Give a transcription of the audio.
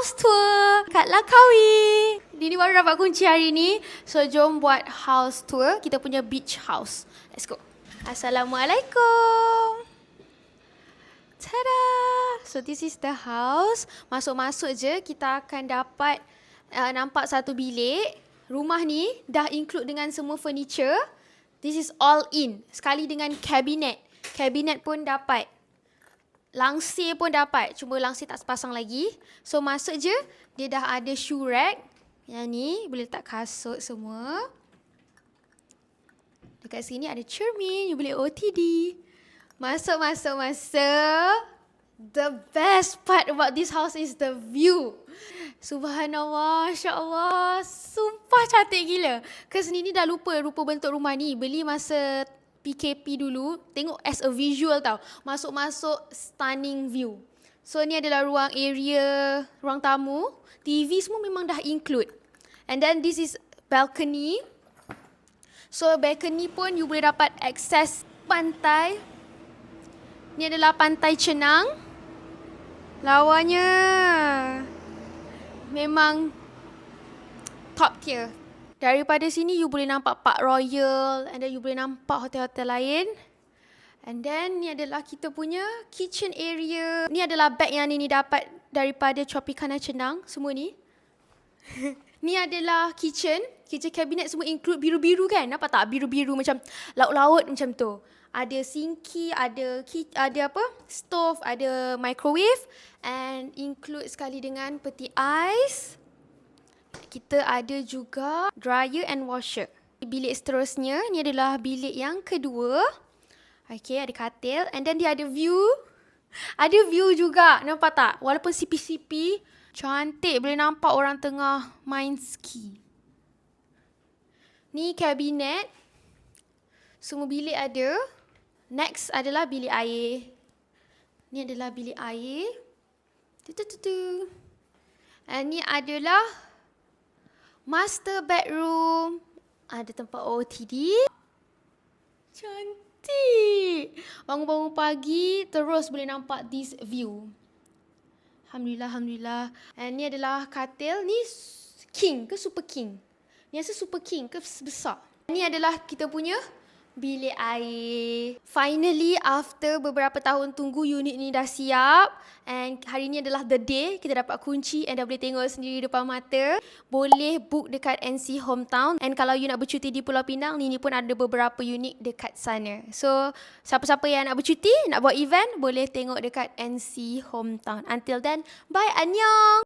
house tour kat Langkawi. Dini baru dapat kunci hari ni. So jom buat house tour kita punya beach house. Let's go. Assalamualaikum. Tada! So this is the house. Masuk-masuk je kita akan dapat nampak satu bilik. Rumah ni dah include dengan semua furniture. This is all in. Sekali dengan kabinet. Kabinet pun dapat. Langsir pun dapat. Cuma langsir tak sepasang lagi. So masuk je. Dia dah ada shoe rack. Yang ni boleh letak kasut semua. Dekat sini ada cermin. You boleh OTD. Masuk. The best part about this house is the view. Subhanallah, Masya Allah. Sumpah cantik gila. Kes ni dah lupa bentuk rumah ni. Beli masa PKP dulu. Tengok as a visual tau. Masuk-masuk stunning view. So ni adalah ruang area, ruang tamu. TV semua memang dah include. And then this is balcony. So balcony pun you boleh dapat akses pantai. Ni adalah pantai Cenang. Lawanya memang top tier. Daripada sini you boleh nampak Park Royal and then you boleh nampak hotel-hotel lain. And then ni adalah kita punya kitchen area. Ni adalah bag yang Nini dapat daripada Tropicana Cenang. Semua ni. Ni adalah kitchen. Kitchen cabinet semua include biru-biru kan? Nampak tak? Biru-biru macam laut-laut macam tu. Ada sinki, ada stove, ada microwave and include sekali dengan peti ais. Kita ada juga dryer and washer. Bilik seterusnya, ni adalah bilik yang kedua. Okay, ada katil and then dia ada view. Ada view juga, nampak tak? Walaupun sipi-sipi, cantik. Boleh nampak orang tengah main ski. Ni kabinet. Semua bilik ada. Next adalah bilik air. Ni adalah bilik air. And ni adalah master bedroom. Ada tempat OTD. Cantik. Bangun-bangun pagi terus boleh nampak this view. Alhamdulillah. And ni adalah katil. Ni king ke super king? Ni rasa super king ke besar? Ni adalah kita punya bilik air. Finally, after beberapa tahun tunggu, unit ni dah siap. And hari ni adalah the day. Kita dapat kunci and dah boleh tengok sendiri depan mata. Boleh book dekat NC Hometown. And kalau you nak bercuti di Pulau Pinang, Nini pun ada beberapa unit dekat sana. So, siapa-siapa yang nak bercuti, nak buat event, boleh tengok dekat NC Hometown. Until then, bye, annyeong!